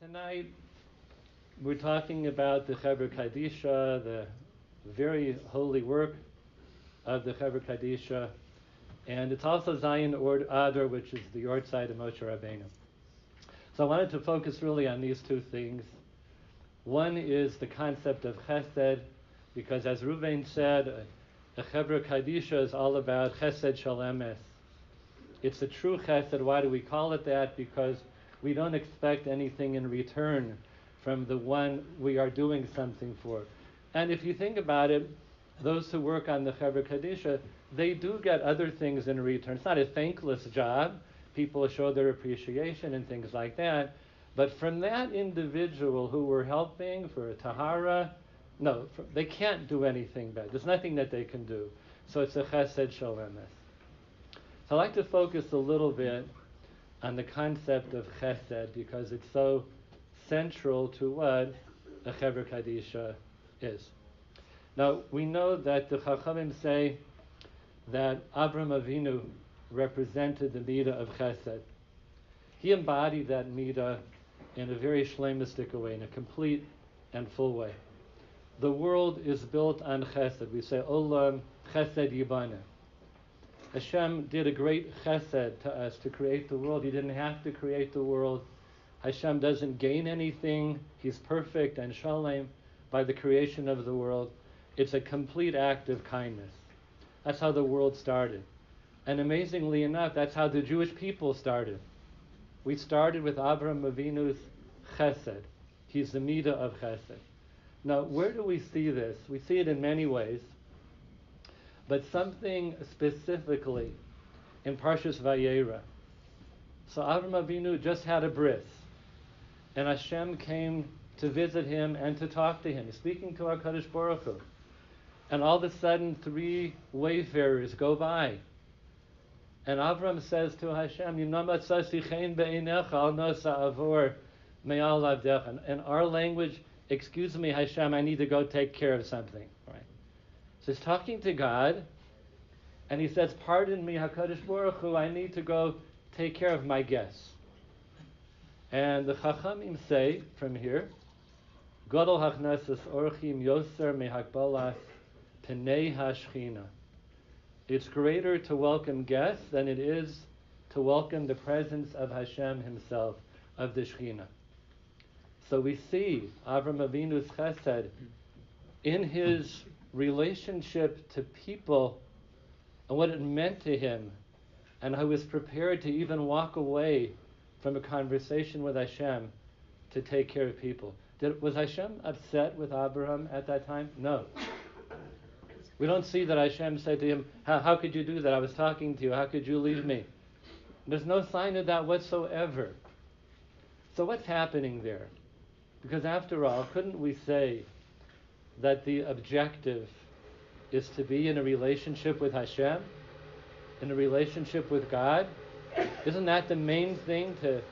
Tonight we're talking about the Chevra Kaddisha, the very holy work of the Chevra Kaddisha, and it's also Zayin Adar, which is the Yortzeit of Moshe Rabbeinu. So I wanted to focus really on these two things. One is the concept of Chesed, because as Ruvain said, the Chevra Kaddisha is all about Chesed Shalemes. It's a true Chesed. Why do we call it that? Because we don't expect anything in return from the one we are doing something for. And if you think about it, those who work on the Chevra Kaddisha, they do get other things in return. It's not a thankless job. People show their appreciation and things like that. But from that individual who we're helping for a tahara, no, they can't do anything bad. There's nothing that they can do. So it's a chesed shalemes. So I'd like to focus a little bit on the concept of chesed because it's so central to what a Chevra Kaddisha is. Now, we know that the Chachamim say that Avraham Avinu represented the midah of chesed. He embodied that midah in a very shlemistic way, in a complete and full way. The world is built on chesed. We say, Olam chesed yibana. Hashem did a great chesed to us to create the world. He didn't have to create the world. Hashem doesn't gain anything. He's perfect and shalem by the creation of the world. It's a complete act of kindness. That's how the world started. And amazingly enough, that's how the Jewish people started. We started with Avraham Avinu's chesed. He's the midah of chesed. Now, where do we see this? We see it in many ways. But something specifically in Parshas Vayera. So Avraham Avinu just had a bris, and Hashem came to visit him and to talk to him. He's speaking to our Kadosh Baruch Hu. And all of a sudden, 3 wayfarers go by. And Avram says to Hashem, in our language, excuse me, Hashem, I need to go take care of something. Right? So he's talking to God, and he says, pardon me, HaKadosh Baruch Hu, I need to go take care of my guests. And the Chachamim say from here, Godol hachnesas orchim yoser mehakbalas penei hashchina. It's greater to welcome guests than it is to welcome the presence of Hashem himself, of the Shechina. So we see Avraham Avinu's chesed in his relationship to people and what it meant to him, and how he was prepared to even walk away from a conversation with Hashem to take care of people. Was Hashem upset with Abraham at that time? No. We don't see that Hashem said to him, how could you do that? I was talking to you. How could you leave me? There's no sign of that whatsoever. So what's happening there? Because after all, couldn't we say that the objective is to be in a relationship with Hashem, in a relationship with God? Isn't that the main thing, to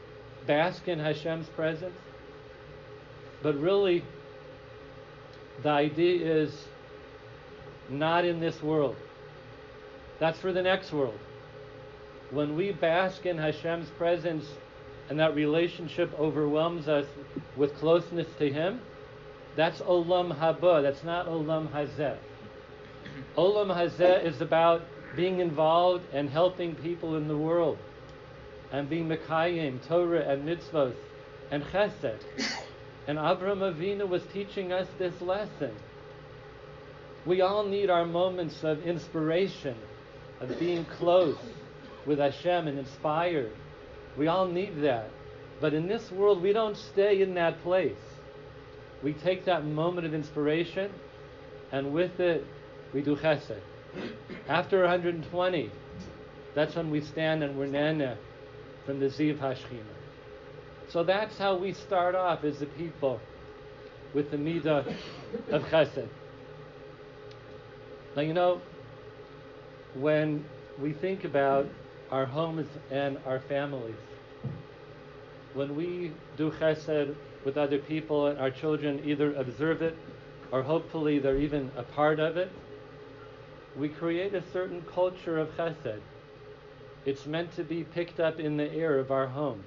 bask in Hashem's presence? But really, the idea is not in this world. That's for the next world. When we bask in Hashem's presence and that relationship overwhelms us with closeness to Him, that's Olam Haba, that's not Olam Hazeh. Olam Hazeh is about being involved and helping people in the world, and being Mekayim, Torah and Mitzvot, and Chesed. And Avraham Avinu was teaching us this lesson. We all need our moments of inspiration, of being close with Hashem and inspired. We all need that. But in this world, we don't stay in that place. We take that moment of inspiration, and with it, we do chesed. After 120, that's when we stand and we're nana from the Ziv Hashchina. So that's how we start off as a people, with the midah of chesed. Now, you know, when we think about our homes and our families, when we do chesed with other people and our children either observe it or hopefully they're even a part of it, we create a certain culture of chesed. It's meant to be picked up in the air of our home.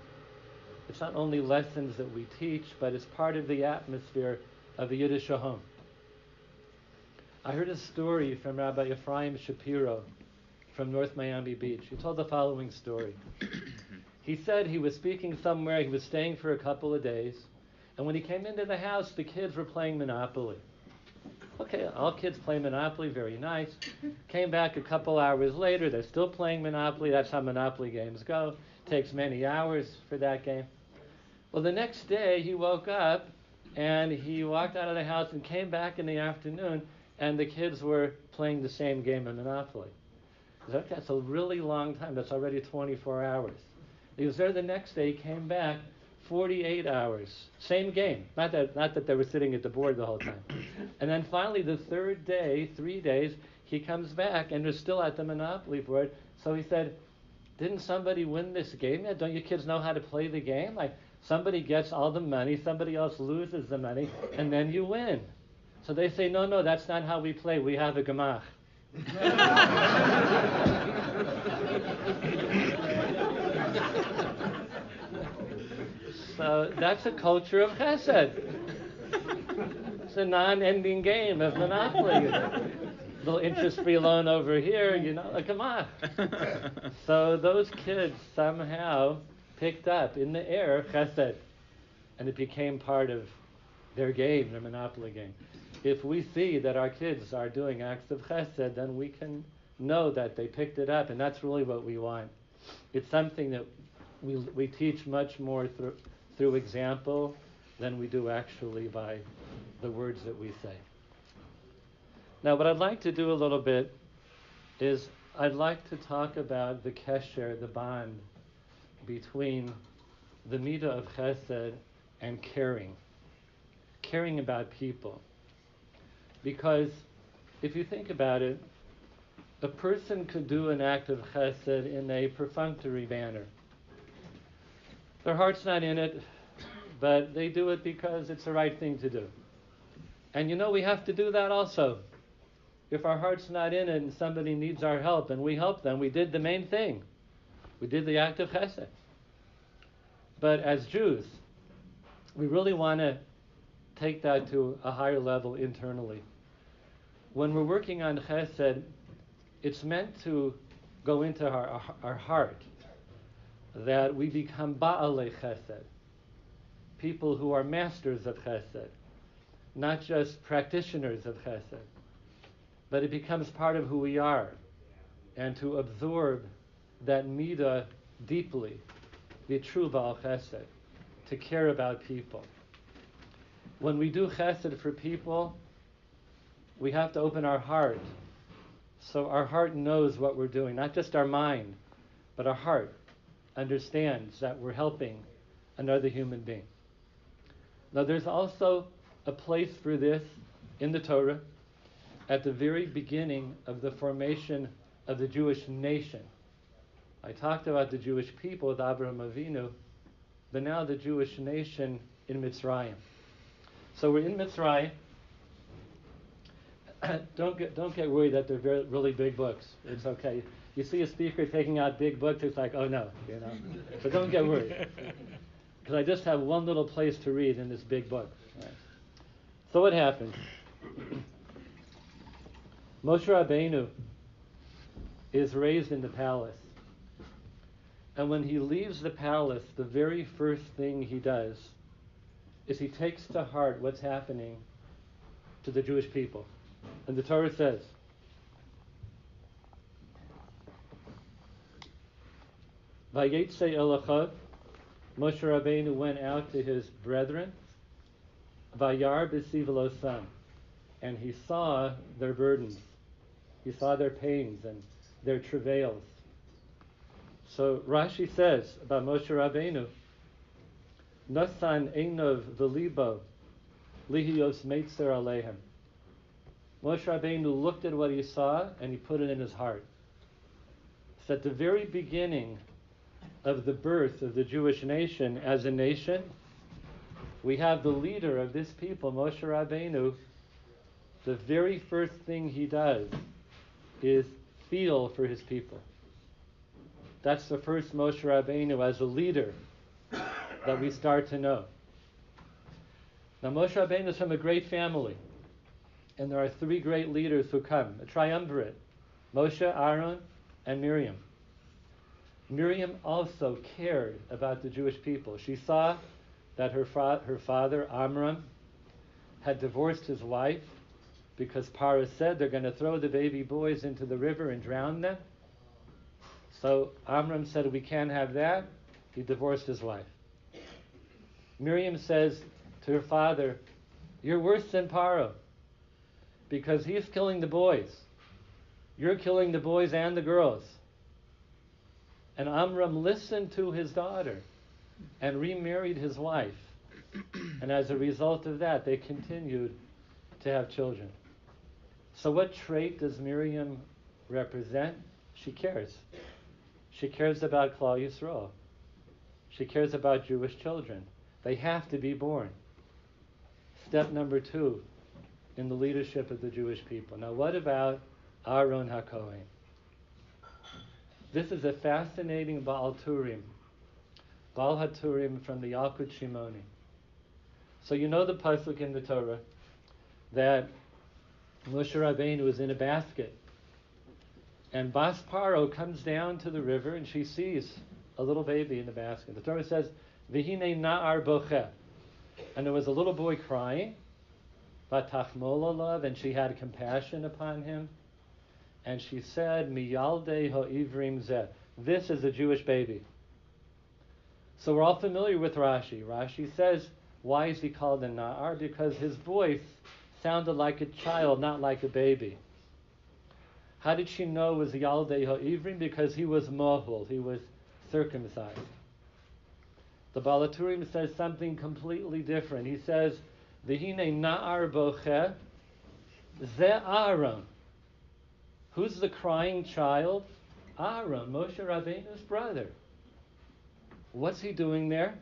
It's not only lessons that we teach, but it's part of the atmosphere of a Yiddish home. I heard a story from Rabbi Ephraim Shapiro from North Miami Beach. He told the following story. He said he was speaking somewhere, he was staying for a couple of days, and when he came into the house, the kids were playing Monopoly. Okay, all kids play Monopoly, very nice. Came back a couple hours later, they're still playing Monopoly. That's how Monopoly games go. Takes many hours for that game. Well, the next day he woke up and he walked out of the house and came back in the afternoon, and the kids were playing the same game of Monopoly. He said, okay, that's a really long time. That's already 24 hours. He was there the next day, he came back, 48 hours. Same game. Not that they were sitting at the board the whole time. And then finally, the third day, 3 days, he comes back and they're still at the Monopoly board. So he said, didn't somebody win this game yet? Don't you kids know how to play the game? Like, somebody gets all the money, somebody else loses the money, and then you win. So they say, no, that's not how we play. We have a gemach. So that's a culture of chesed. It's a non-ending game of Monopoly. Little interest-free loan over here, a gemach. So those kids somehow picked up in the air chesed, and it became part of their game, their Monopoly game. If we see that our kids are doing acts of chesed, then we can know that they picked it up, and that's really what we want. It's something that we teach much more through example than we do actually by the words that we say. Now, what I'd like to do a little bit is I'd like to talk about the kesher, the bond between the midah of chesed and caring about people. Because if you think about it, a person could do an act of chesed in a perfunctory manner. Their heart's not in it, but they do it because it's the right thing to do. And we have to do that also. If our heart's not in it and somebody needs our help and we help them, we did the main thing. We did the act of chesed. But as Jews, we really want to take that to a higher level internally. When we're working on chesed, it's meant to go into our heart, that we become ba'alei chesed, people who are masters of chesed, not just practitioners of chesed, but it becomes part of who we are, and to absorb that midah deeply, the true ba'al chesed, to care about people. When we do chesed for people, we have to open our heart, so our heart knows what we're doing, not just our mind, but our heart understands that we're helping another human being. Now, there's also a place for this in the Torah at the very beginning of the formation of the Jewish nation. I talked about the Jewish people with Abraham Avinu, but now the Jewish nation in Mitzrayim. So we're in Mitzrayim. Don't get worried that they're really big books. It's okay. You see a speaker taking out big books, it's like, oh no, But don't get worried, because I just have one little place to read in this big book. Right. So what happened? Moshe Rabbeinu is raised in the palace, and when he leaves the palace, the very first thing he does is he takes to heart what's happening to the Jewish people. And the Torah says, Vayetze Elachav, Moshe Rabbeinu went out to his brethren, Vayar b'sivelosam, and he saw their burdens, he saw their pains and their travails. So Rashi says about Moshe Rabbeinu, Nasan einov v'libo lihios meitzer alehem. Moshe Rabbeinu looked at what he saw and he put it in his heart. So at the very beginning of the birth of the Jewish nation as a nation, we have the leader of this people, Moshe Rabbeinu. The very first thing he does is feel for his people. That's the first Moshe Rabbeinu as a leader. that we start to know. Now Moshe Rabbeinu is from a great family, and there are three great leaders who come, a triumvirate, Moshe, Aaron, and Miriam. Miriam also cared about the Jewish people. She saw that her father, Amram, had divorced his wife because Parah said they're going to throw the baby boys into the river and drown them. So Amram said, we can't have that. He divorced his wife. Miriam says to her father, you're worse than Parah because he's killing the boys. You're killing the boys and the girls. And Amram listened to his daughter and remarried his wife. And as a result of that, they continued to have children. So what trait does Miriam represent? She cares. She cares about Klal Yisrael. She cares about Jewish children. They have to be born. Step number 2 in the leadership of the Jewish people. Now what about Aaron HaKohen? This is a fascinating Baal Turim. Baal HaTurim from the Yalkut Shimoni. So you know the pasuk in the Torah that Moshe Rabbeinu is in a basket, and Bas Paro comes down to the river and she sees a little baby in the basket. The Torah says, "V'hinei na'ar bocheh," and there was a little boy crying. Vatachmol olav, and she had compassion upon him, and she said, "Miyaldei ha'ivrim zeh." This is a Jewish baby. So we're all familiar with Rashi. Rashi says, why is he called a Na'ar? Because his voice sounded like a child, not like a baby. How did she know it was Yaldei Ha'ivrim? Because he was mohul, he was circumcised. The Baal HaTurim says something completely different. He says, V'hinei Na'ar bocheh ze Aaron. Who's the crying child? Aaron, Moshe Rabbeinu's brother. What's he doing there?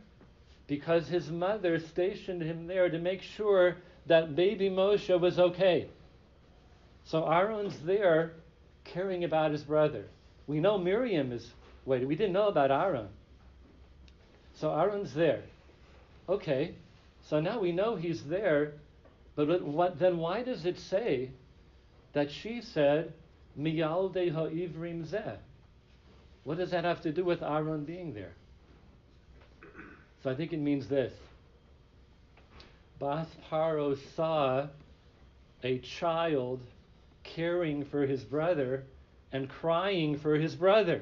Because his mother stationed him there to make sure that baby Moshe was okay. So Aaron's there caring about his brother. We know Miriam is waiting. We didn't know about Aaron. So Aaron's there. Okay, so now we know he's there, but then why does it say that she said, Miyaldei ha'ivrim zeh? What does that have to do with Aaron being there? So I think it means this. Bas Paro saw a child caring for his brother and crying for his brother.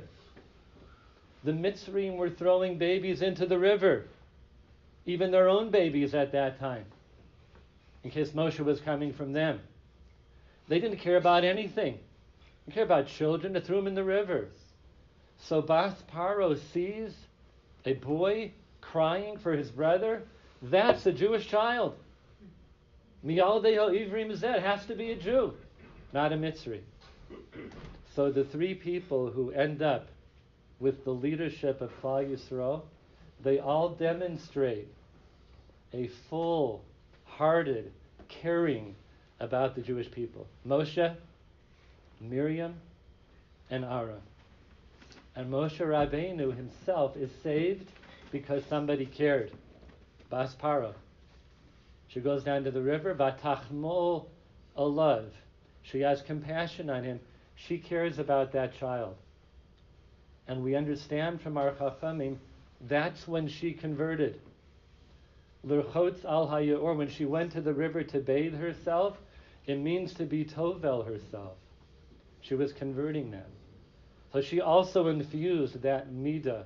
The Mitzrayim were throwing babies into the river, even their own babies at that time, in case Moshe was coming from them. They didn't care about anything. They didn't care about children. They threw them in the river. So Bas Paro sees a boy crying for his brother. That's a Jewish child. Miyaldei ha'ivrim zeh has to be a Jew, not a Mitzri. So the three people who end up with the leadership of Klal Yisrael, they all demonstrate a full-hearted caring about the Jewish people. Moshe, Miriam, and Aaron. And Moshe Rabbeinu himself is saved because somebody cared. Bas Paro. She goes down to the river, Vatachmol olav. She has compassion on him. She cares about that child. And we understand from our Chachamim, that's when she converted. L'rchotz al hayor, when she went to the river to bathe herself, it means to be tovel herself. She was converting them. So she also infused that midah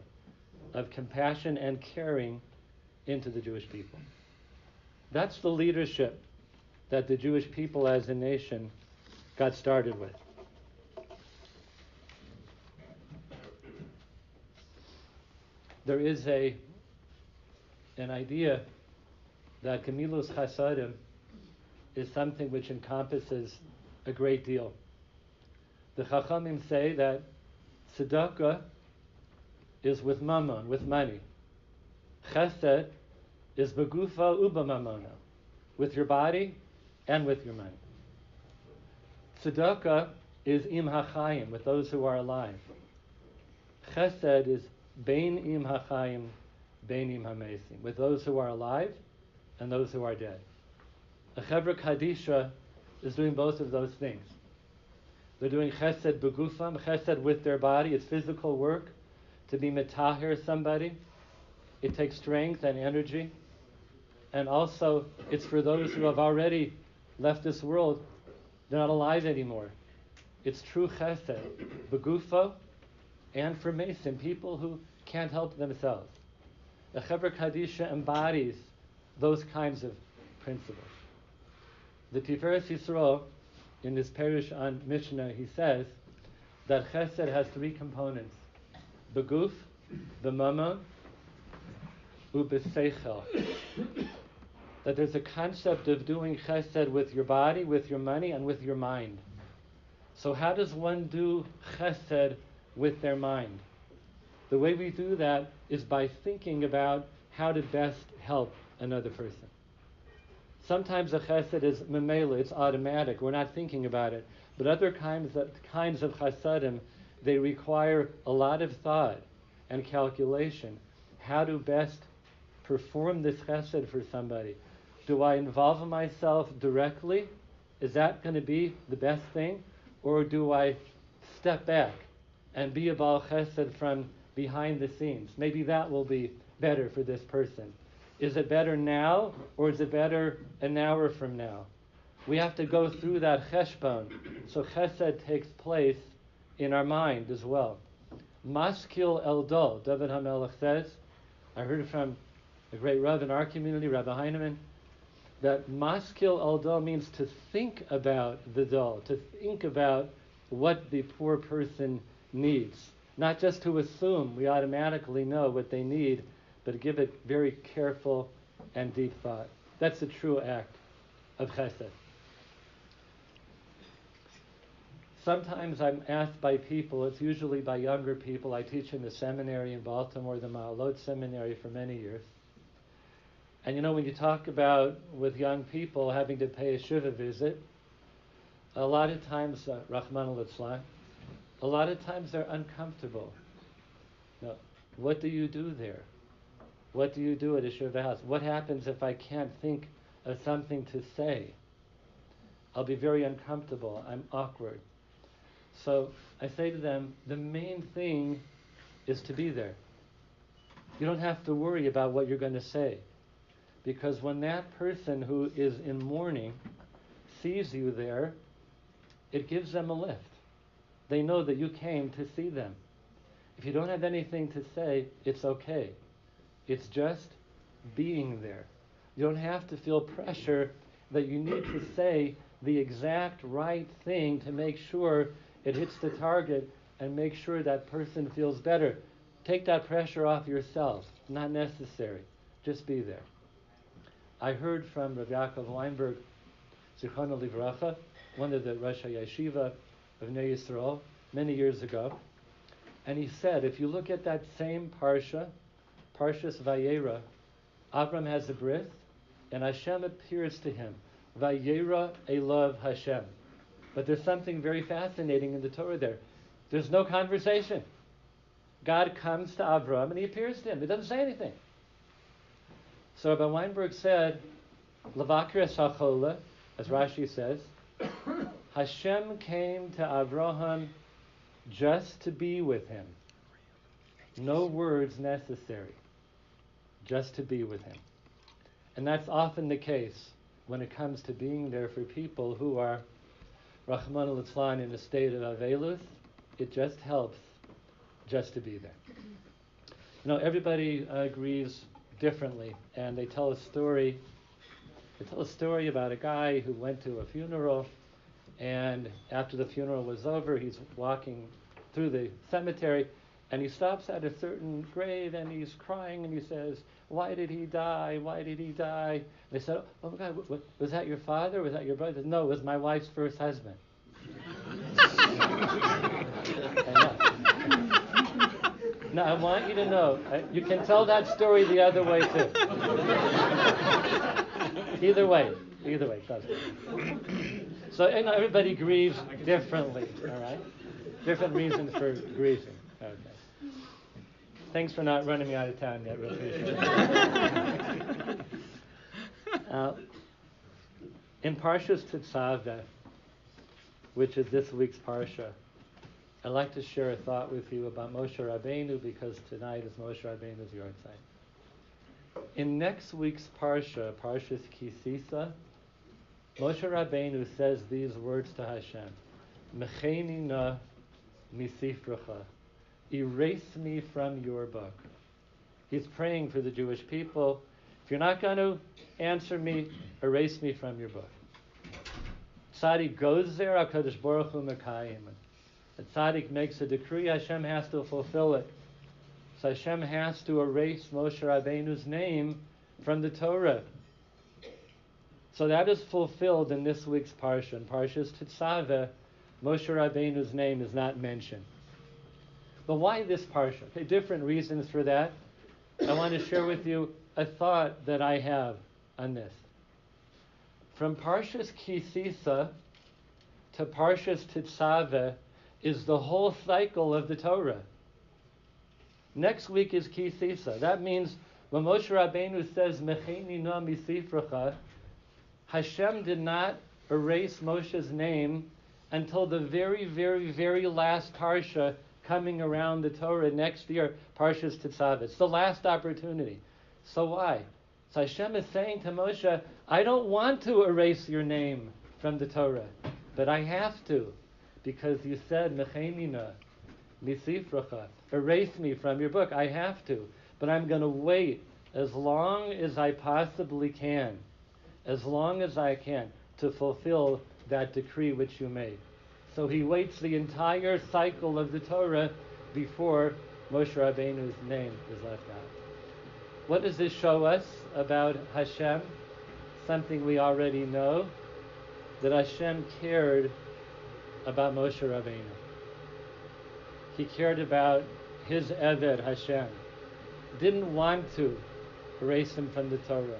of compassion and caring into the Jewish people. That's the leadership that the Jewish people as a nation got started with. There is an idea that Gemilus Chasadim is something which encompasses a great deal. The Chachamim say that tzedakah is with mammon, with money. Chesed is begufa uba mamona, with your body and with your money. Tzedakah is im hachayim, with those who are alive. Chesed is bein im hachayim, beinim hamesim, with those who are alive and those who are dead. The Chevra Kaddisha is doing both of those things. They're doing chesed begufam, chesed with their body. It's physical work to be metaher somebody. It takes strength and energy. And also, it's for those who have already left this world. They're not alive anymore. It's true chesed, begufo, and for Mason, people who can't help themselves. The Chevra Kaddisha embodies those kinds of principles. The Tiferes Yisrael, in this Perush on Mishnah, he says that chesed has three components: beguf, b'mamon, u'b'seichel. That there's a concept of doing chesed with your body, with your money, and with your mind. So how does one do chesed with their mind? The way we do that is by thinking about how to best help another person. Sometimes a chesed is memela, it's automatic, we're not thinking about it. But other kinds of chesedim, they require a lot of thought and calculation. How to best perform this chesed for somebody? Do I involve myself directly? Is that going to be the best thing? Or do I step back and be a Baal Chesed from behind the scenes? Maybe that will be better for this person. Is it better now, or is it better an hour from now? We have to go through that cheshbon. So chesed takes place in our mind as well. Maskil eldol, David HaMelech says, I heard it from a great Rav in our community, Rabbi Heinemann, that maskil eldol means to think about the dol, to think about what the poor person needs. Not just to assume we automatically know what they need, but give it very careful and deep thought. That's a true act of chesed. Sometimes I'm asked by people, it's usually by younger people. I teach in the seminary in Baltimore, the Ma'alot Seminary, for many years. And when you talk about with young people having to pay a shiva visit, a lot of times, Rahman al-Islam, a lot of times they're uncomfortable. What do you do there? What do you do at a shiva house? What happens if I can't think of something to say? I'll be very uncomfortable. I'm awkward. So I say to them, the main thing is to be there. You don't have to worry about what you're going to say. Because when that person who is in mourning sees you there, it gives them a lift. They know that you came to see them. If you don't have anything to say, it's okay. It's just being there. You don't have to feel pressure that you need to say the exact right thing to make sure it hits the target and make sure that person feels better. Take that pressure off yourself. Not necessary. Just be there. I heard from Rabbi Yaakov Weinberg, Zichrono Livracha, one of the Rosh HaYeshiva of Bnei Yisrael, many years ago, and he said, if you look at that same Parshas Vayera, Avram has a bris, and Hashem appears to him. Vayera Elav Hashem. But there's something very fascinating in the Torah there. There's no conversation. God comes to Avram and he appears to him. He doesn't say anything. So Rabbi Weinberg said, Lavakir Sachola, as Rashi says, Hashem came to Avraham just to be with him. No words necessary. Just to be with him. And that's often the case when it comes to being there for people who are Rahman al-Islam in a state of Avelus. It just helps just to be there. Everybody agrees differently, and they tell a story. They tell a story about a guy who went to a funeral, and after the funeral was over, he's walking through the cemetery, and he stops at a certain grave, and he's crying, and he says, "Why did he die? Why did he die?" They said, "Oh my God, was that your father? Was that your brother?" No, it was my wife's first husband. Now, I want you to know, you can tell that story the other way, too. Either way, So, everybody grieves differently, all right? Different reasons for grieving. Okay. Thanks for not running me out of town yet. Really appreciate it. In Parshas Tetzaveh, which is this week's Parsha, I'd like to share a thought with you about Moshe Rabbeinu, because tonight is Moshe Rabbeinu's yahrzeit. In next week's Parsha, Parshas Kisisa, Moshe Rabbeinu says these words to Hashem: Mecheni na misifrecha, erase me from your book. He's praying for the Jewish people. If you're not going to answer me, erase me from your book. Tzaddik goes there, HaKadosh Baruch Hu mekayim. The tzaddik makes a decree, Hashem has to fulfill it. So Hashem has to erase Moshe Rabbeinu's name from the Torah. So that is fulfilled in this week's Parsha. In Parshas Tetzaveh, Moshe Rabbeinu's name is not mentioned. But why this Parsha? Okay, different reasons for that. I want to share with you a thought that I have on this. From Parshas Kisisa to Parshas Tetzaveh is the whole cycle of the Torah. Next week is Kisisa. That means when Moshe Rabbeinu says, Mecheni na misifrecha, Hashem did not erase Moshe's name until the very, very, very last Parsha coming around the Torah next year, Parshas Tetzaveh. It's the last opportunity. So why? So Hashem is saying to Moshe, I don't want to erase your name from the Torah, but I have to, because you said, Mecheni na misifrecha, erase me from your book. I have to, but I'm going to wait as long as I possibly can, as long as I can, to fulfill that decree which you made. So he waits the entire cycle of the Torah before Moshe Rabbeinu's name is left out. What does this show us about Hashem? Something we already know, that Hashem cared about Moshe Rabbeinu. He cared about his Eved Hashem. Didn't want to erase him from the Torah.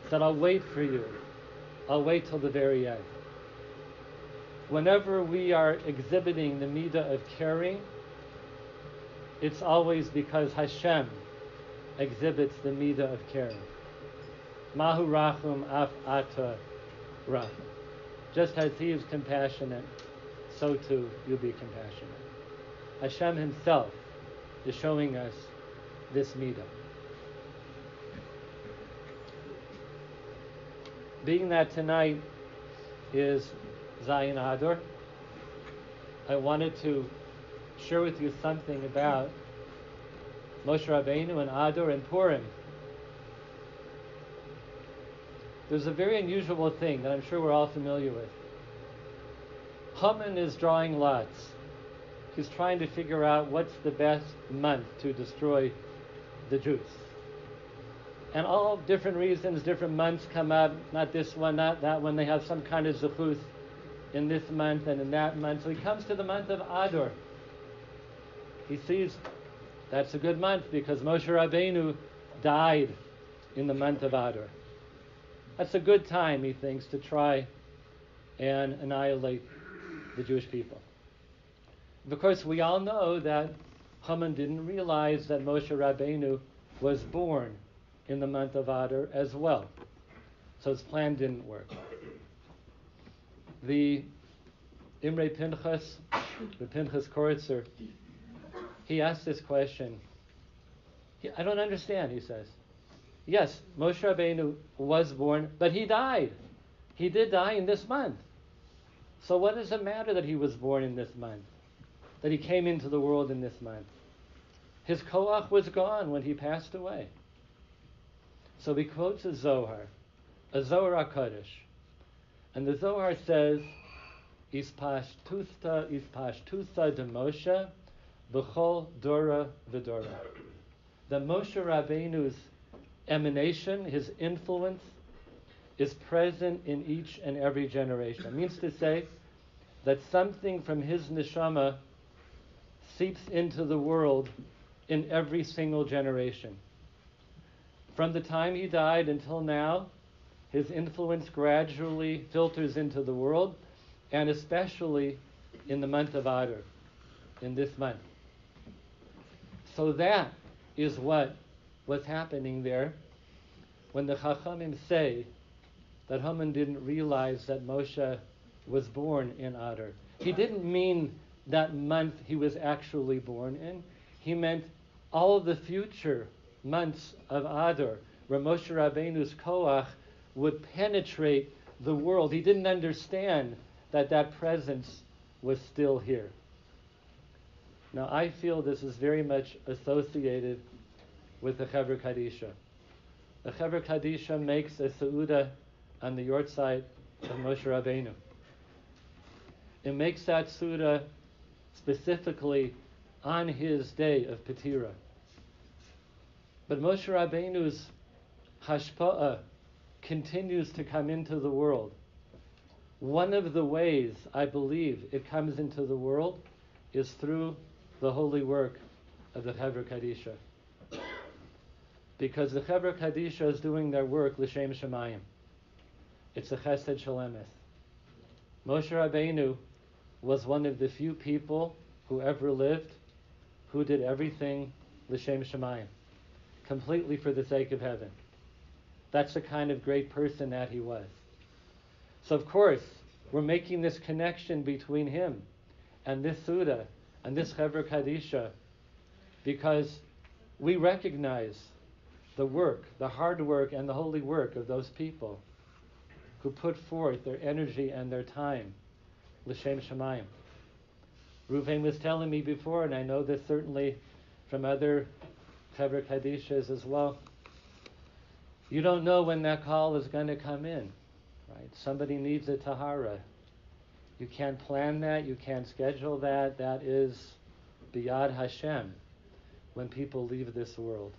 Said, I'll wait for you. I'll wait till the very end. Whenever we are exhibiting the midah of caring, it's always because Hashem exhibits the midah of caring. Mahu rachum af ata rachum. Just as he is compassionate, so too you be compassionate. Hashem himself is showing us this midah. Being that tonight is Zayin Adar, I wanted to share with you something about Moshe Rabbeinu and Adar and Purim. There's a very unusual thing that I'm sure we're all familiar with. Haman is drawing lots. He's trying to figure out what's the best month to destroy the Jews. And all different reasons, different months come up, not this one, not that one. They have some kind of zechus in this month and in that month. So he comes to the month of Adar. He sees that's a good month because Moshe Rabbeinu died in the month of Adar. That's a good time, he thinks, to try and annihilate the Jewish people. Of course, we all know that Haman didn't realize that Moshe Rabbeinu was born in the month of Adar as well. So his plan didn't work. The Imre Pinchas, the Pinchas Koritzer, he asked this question. I don't understand, he says. Yes, Moshe Rabbeinu was born, but he died. He did die in this month. So what does it matter that he was born in this month? That he came into the world in this month? His koach was gone when he passed away. So he quotes a Zohar HaKadosh. And the Zohar says, Ispashtusa de Moshe b'chol dora v'dora. That Moshe Rabbeinu's emanation, his influence, is present in each and every generation. It means to say that something from his neshama seeps into the world in every single generation. From the time he died until now, his influence gradually filters into the world, and especially in the month of Adar, in this month. So that is what was happening there when the Chachamim say that Haman didn't realize that Moshe was born in Adar. He didn't mean that month he was actually born in. He meant all of the future months of Adar, where Moshe Rabbeinu's koach would penetrate the world. He didn't understand that that presence was still here. Now, I feel this is very much associated with the Chevra Kaddisha. The Chevra Kaddisha makes a Seuda on the yortzeit of Moshe Rabbeinu. It makes that Seuda specifically on his day of Petira. But Moshe Rabbeinu's hashpa'ah continues to come into the world. One of the ways I believe it comes into the world is through the holy work of the Chevra Kaddisha. Because the Chevra Kaddisha is doing their work l'shem shamayim. It's a chesed shel emes. Moshe Rabbeinu was one of the few people who ever lived who did everything l'shem shamayim, completely for the sake of heaven. That's the kind of great person that he was. So of course, we're making this connection between him and this Seuda and this Chevra Kaddisha because we recognize the work, the hard work and the holy work of those people who put forth their energy and their time l'shem shamayim. Ruvain was telling me before, and I know this certainly from other Chevra Kaddishas as well, you don't know when that call is going to come in, right? Somebody needs a tahara. You can't plan that, you can't schedule that. That is biyad Hashem when people leave this world.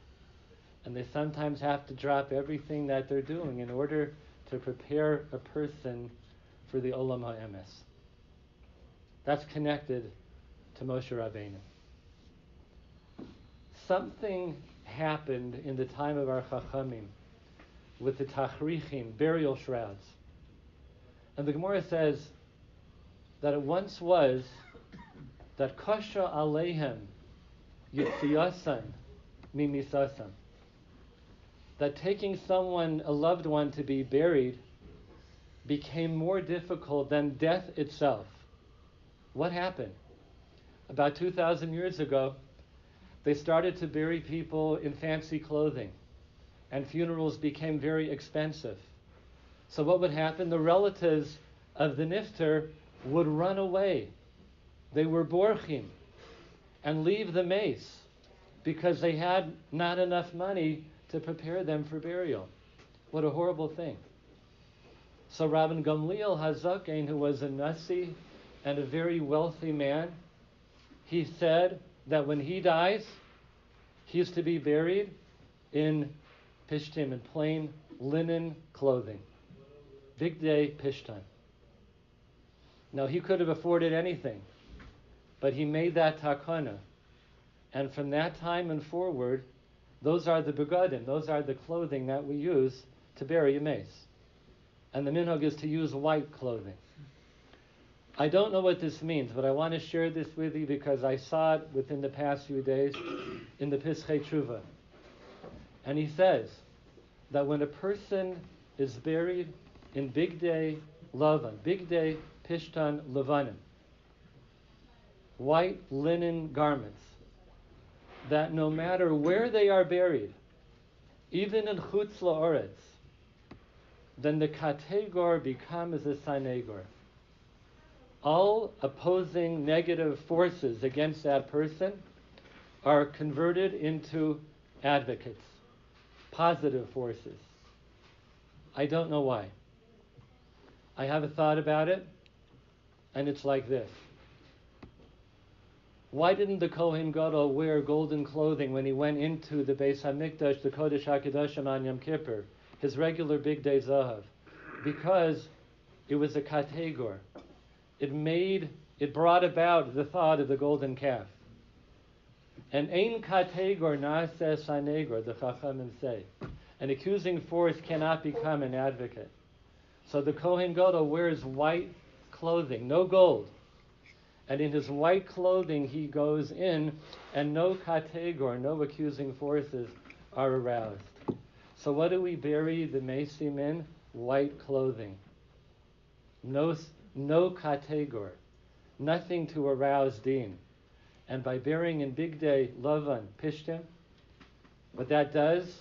And they sometimes have to drop everything that they're doing in order to prepare a person for the Olam HaEmes. That's connected to Moshe Rabbeinu. Something happened in the time of our Chachamim with the tachrichim, burial shrouds. And the Gemara says that it once was that kasha aleihem yitziyasan mimisasam, that taking someone, a loved one, to be buried became more difficult than death itself. What happened? About 2,000 years ago, they started to bury people in fancy clothing, and funerals became very expensive. So what would happen? The relatives of the nifter would run away. They were borchim and leave the mace because they had not enough money to prepare them for burial. What a horrible thing. So Rabbi Gamliel Hazaken, who was a Nasi and a very wealthy man, he said that when he dies, he is to be buried in pishtim, in plain linen clothing. Big day pishtan. Now he could have afforded anything, but he made that takana. And from that time and forward, those are the begadim, those are the clothing that we use to bury a mace. And the minhag is to use white clothing. I don't know what this means, but I want to share this with you because I saw it within the past few days in the Pischei Tshuva. And he says that when a person is buried in big day lavan, big day pishtan levanim, white linen garments, that no matter where they are buried, even in chutz la'oretz, then the kategor becomes a sanegor. All opposing negative forces against that person are converted into advocates, positive forces. I don't know why. I have a thought about it, and it's like this. Why didn't the Kohen Gadol wear golden clothing when he went into the Beis HaMikdash, the Kodesh HaKadoshim on Yom Kippur, his regular big day zahav? Because it was a kategor. It brought about the thought of the golden calf. And ein kategor na'aseh sanegor, the Chachamim say. An accusing force cannot become an advocate. So the Kohen Gadol wears white clothing, no gold. And in his white clothing, he goes in, and no kategor, no accusing forces are aroused. So what do we bury the mesim in? White clothing. No kategor. Nothing to arouse din. And by burying in bigdei lavan pishtim, what that does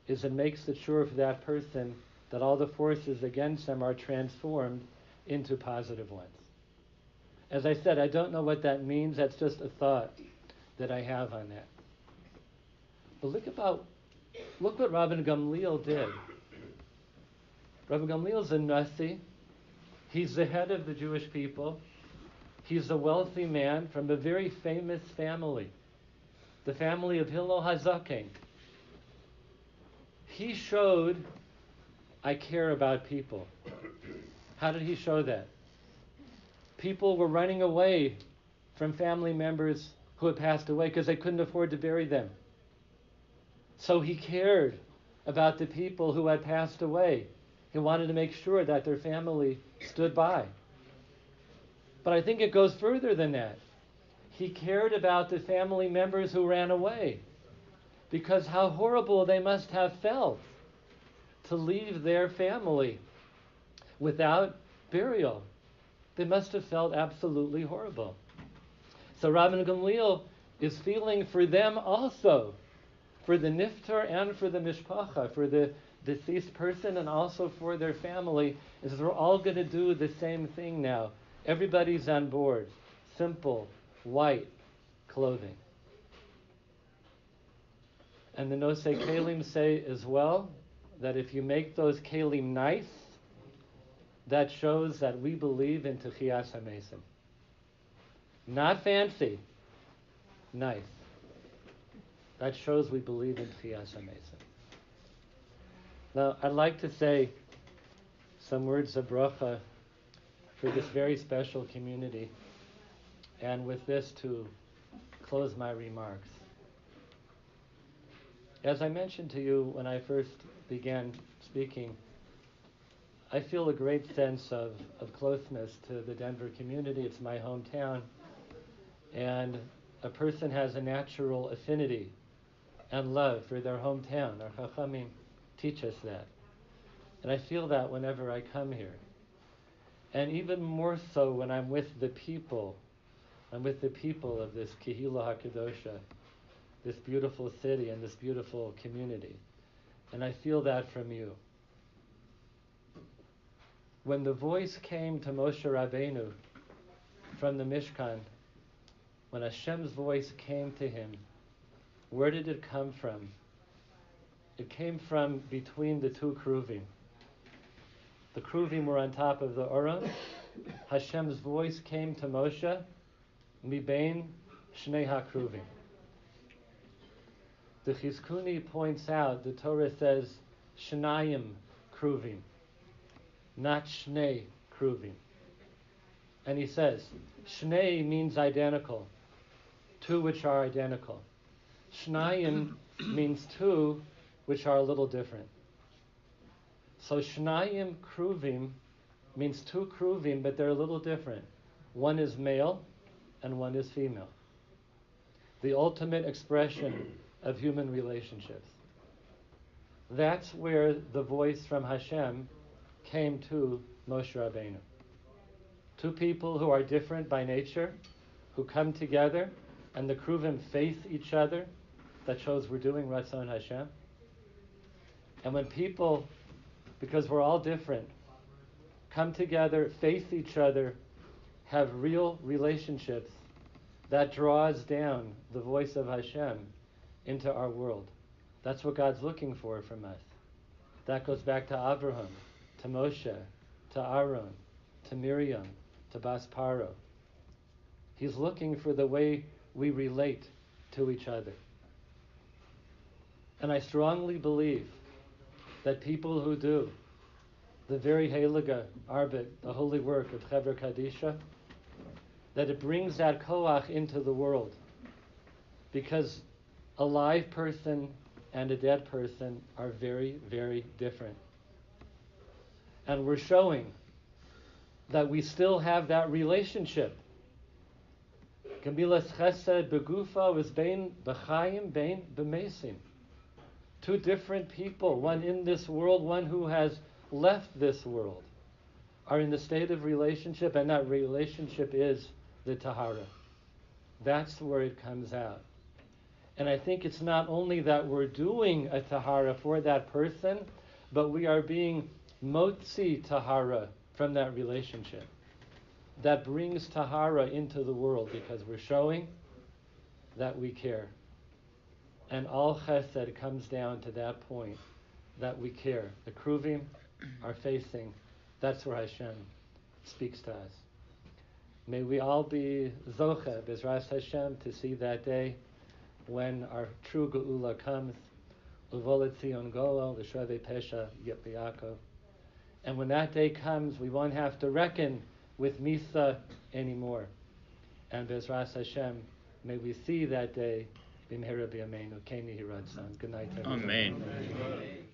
is it makes it sure for that person that all the forces against them are transformed into positive ones. As I said, I don't know what that means. That's just a thought that I have on that. But look what Rabbi Gamliel did. Rabbi Gamliel's a Nasi. He's the head of the Jewish people. He's a wealthy man from a very famous family, the family of Hillel HaZaken. He showed, I care about people. How did he show that? People were running away from family members who had passed away because they couldn't afford to bury them. So he cared about the people who had passed away. He wanted to make sure that their family stood by. But I think it goes further than that. He cared about the family members who ran away, because how horrible they must have felt to leave their family without burial. They must have felt absolutely horrible. So Rabbi Gamliel is feeling for them also, for the niftar and for the mishpacha, for the deceased person and also for their family. He says, we're all going to do the same thing now. Everybody's on board. Simple, white clothing. And the Nosei Kelim say as well that if you make those kelim nice, that shows that we believe in Techiyas HaMesim. Not fancy, nice. That shows we believe in Techiyas HaMesim. Now, I'd like to say some words of bracha for this very special community, and with this to close my remarks. As I mentioned to you when I first began speaking, I feel a great sense of closeness to the Denver community. It's my hometown, and a person has a natural affinity and love for their hometown. Our Chachamim teach us that. And I feel that whenever I come here. And even more so when I'm with the people. I'm with the people of this Kehillah HaKadosha, this beautiful city and this beautiful community. And I feel that from you. When the voice came to Moshe Rabbeinu from the Mishkan, when Hashem's voice came to him, where did it come from? It came from between the two kruvim. The kruvim were on top of the Oron. Hashem's voice came to Moshe, mibein shnei hakruvim. The Chizkuni points out, the Torah says, shnayim kruvim, not shnei kruvim. And he says, shnei means identical, two which are identical. Shnayim means two which are a little different. So shnayim kruvim means two kruvim, but they're a little different. One is male and one is female. The ultimate expression of human relationships. That's where the voice from Hashem came to Moshe Rabbeinu. Two people who are different by nature, who come together, and the kruvim face each other. That shows we're doing Ratzon Hashem. And when people, because we're all different, come together, face each other, have real relationships, that draws down the voice of Hashem into our world. That's what God's looking for from us. That goes back to Avraham, to Moshe, to Aaron, to Miriam, to Bas Paro. He's looking for the way we relate to each other. And I strongly believe that people who do the very heilige arbeit, the holy work of Chevra Kaddisha, that it brings that koach into the world. Because a live person and a dead person are very, very different. And we're showing that we still have that relationship Gemilas chesed begufa is bein b'chayim, bein b'mesim. Two different people, one in this world, one who has left this world, are in the state of relationship, and that relationship is the tahara. That's where it comes out. And I think it's not only that we're doing a tahara for that person, but we are being motzi tahara from that relationship. That brings tahara into the world because we're showing that we care. And all chesed comes down to that point, that we care. The kruvim are facing. That's where Hashem speaks to us. May we all be zoche, B'ezras Hashem, to see that day when our true geula comes. Uvolet Zion Goel, l'shrevei pesha Yaakov. And when that day comes, we won't have to reckon with Misa anymore. And B'ezras Hashem, may we see that day. B'mehera b'yameinu, Keni Hiratsan. Good night, everyone. Amen.